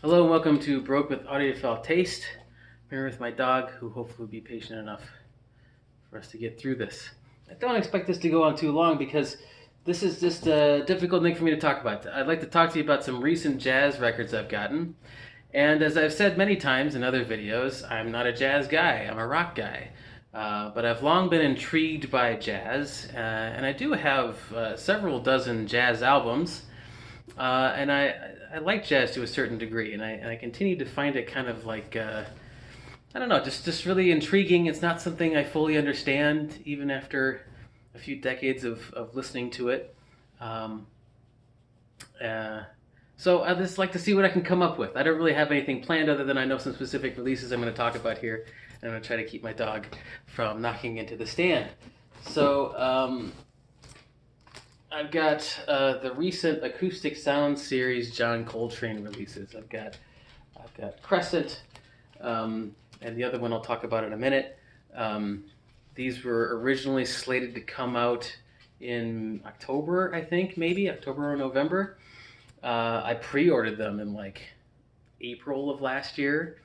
Hello and welcome to Broke with Audiophile Taste. I'm here with my dog, who hopefully will be patient enough for us to get through this. I don't expect this to go on too long because this is just a difficult thing for me to talk about. I'd like to talk to you about some recent jazz records I've gotten. And as I've said many times in other videos, I'm not a jazz guy, I'm a rock guy. But I've long been intrigued by jazz, and I do have several dozen jazz albums. And I like jazz to a certain degree, and I continue to find it kind of like I don't know, just really intriguing. It's not something I fully understand, even after a few decades of listening to it. Um, uh, so I just like to see what I can come up with. I don't really have anything planned other than I know some specific releases I'm going to talk about here, and I'm going to try to keep my dog from knocking into the stand. So I've got the recent Acoustic Sounds series John Coltrane releases. I've got Crescent, and the other one I'll talk about in a minute. These were originally slated to come out in October, I think, maybe October or November. I pre-ordered them in like April of last year,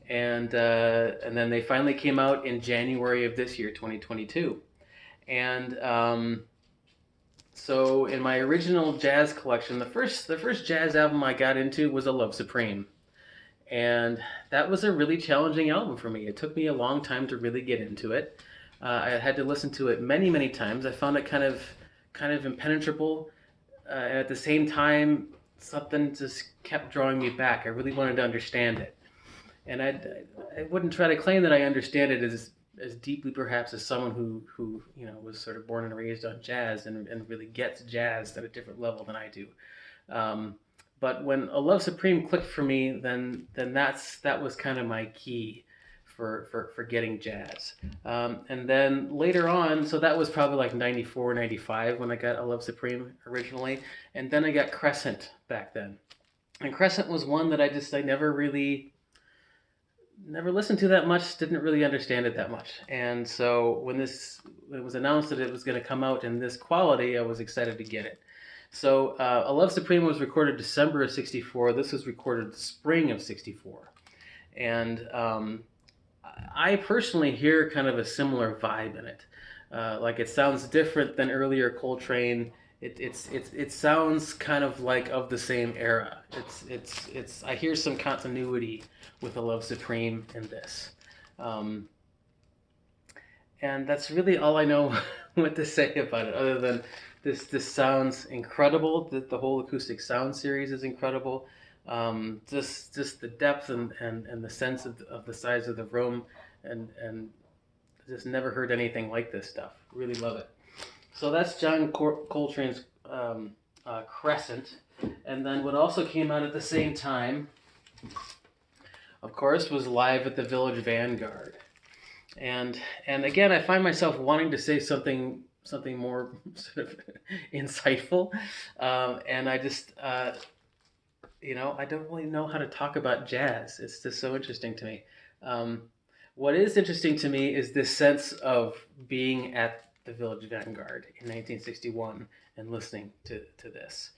and then they finally came out in January of this year, 2022. And so in my original jazz collection, the first jazz album I got into was A Love Supreme. And that was a really challenging album for me. It took me a long time to really get into it. I had to listen to it many, many times. I found it kind of impenetrable, and at the same time, something just kept drawing me back. I really wanted to understand it, and I wouldn't try to claim that I understand it as deeply perhaps as someone who was sort of born and raised on jazz and really gets jazz at a different level than I do. Um, but when A Love Supreme clicked for me, then that was kind of my key for getting jazz. And then later on, so that was probably like 94, 95 when I got A Love Supreme originally. And then I got Crescent back then. And Crescent was one that I never listened to that much, didn't really understand it that much. And so when it was announced that it was going to come out in this quality, I was excited to get it. So A Love Supreme was recorded December of 64. This was recorded spring of 64. And I personally hear kind of a similar vibe in it. Like it sounds different than earlier Coltrane. It sounds kind of like of the same era. I hear some continuity with A Love Supreme in this. Um, and that's really all I know what to say about it, other than this sounds incredible. The whole Acoustic Sound series is incredible. Just the depth and the sense of the size of the room, and just never heard anything like this stuff. Really love it. So that's John Coltrane's Crescent. And then what also came out at the same time, of course, was Live at the Village Vanguard. And again, I find myself wanting to say something more sort of insightful. And I just, I don't really know how to talk about jazz. It's just so interesting to me. What is interesting to me is this sense of being at the Village Vanguard in 1961 and listening to this.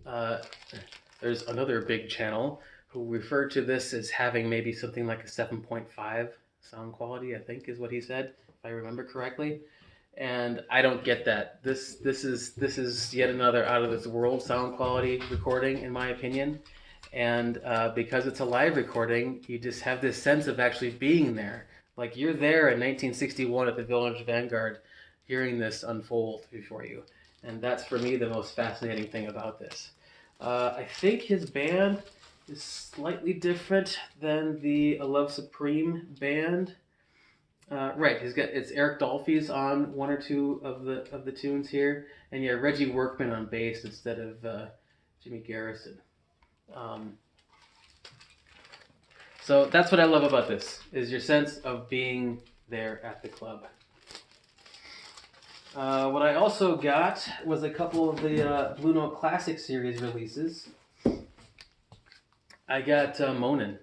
There's another big channel who referred to this as having maybe something like a 7.5 sound quality, I think is what he said, if I remember correctly. And I don't get that. This is yet another out of this world sound quality recording, in my opinion. And because it's a live recording, you just have this sense of actually being there. Like you're there in 1961 at the Village Vanguard, hearing this unfold before you. And that's for me the most fascinating thing about this. I think his band is slightly different than the A Love Supreme band. Right, it's Eric Dolphy's on one or two of the tunes here, and yeah, Reggie Workman on bass instead of Jimmy Garrison. So that's what I love about this, is your sense of being there at the club. What I also got was a couple of the Blue Note Classic series releases. I got Moanin,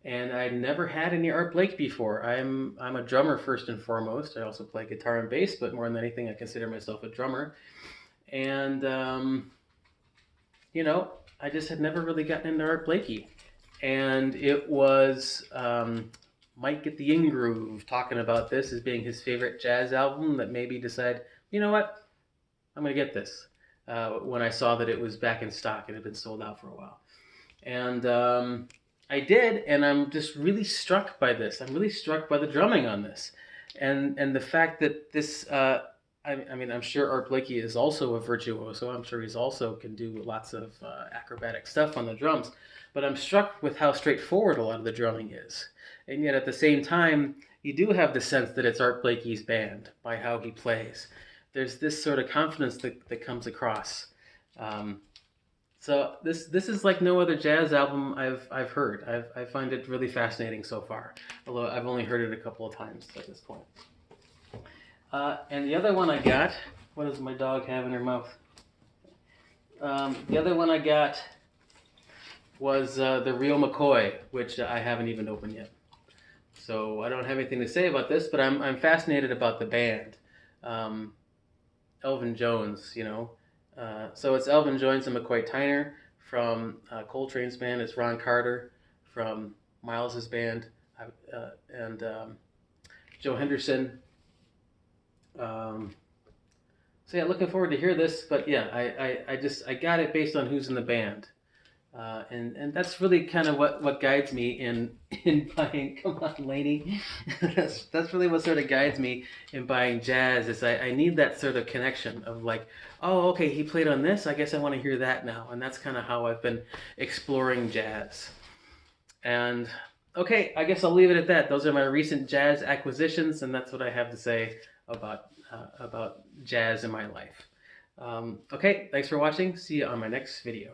and I'd never had any Art Blakey before. I'm a drummer first and foremost. I also play guitar and bass, but more than anything, I consider myself a drummer. And you know, I just had never really gotten into Art Blakey. And it was Mike Get the In Groove talking about this as being his favorite jazz album that made me decide, you know what, I'm going to get this. When I saw that it was back in stock, it had been sold out for a while. And I did, and I'm just really struck by this. I'm really struck by the drumming on this. And the fact that this, I mean, I'm sure Art Blakey is also a virtuoso. I'm sure he's also can do lots of acrobatic stuff on the drums. But I'm struck with how straightforward a lot of the drumming is. And yet at the same time, you do have the sense that it's Art Blakey's band by how he plays. There's this sort of confidence that comes across. So this is like no other jazz album I've heard. I find it really fascinating so far, although I've only heard it a couple of times at this point. And the other one I got, what does my dog have in her mouth? The other one I got was the Real McCoy, which I haven't even opened yet. So I don't have anything to say about this, but I'm fascinated about the band. Elvin Jones, you know. So it's Elvin Jones and McCoy Tyner from Coltrane's band. It's Ron Carter from Miles's band, and Joe Henderson. So yeah, looking forward to hear this. But yeah, I got it based on who's in the band. And that's really kind of what guides me in buying. Come on, lady. that's really what sort of guides me in buying jazz. Is I need that sort of connection of like, oh, okay, he played on this. I guess I want to hear that now. And that's kind of how I've been exploring jazz. And okay, I guess I'll leave it at that. Those are my recent jazz acquisitions, and that's what I have to say about jazz in my life. Okay, thanks for watching. See you on my next video.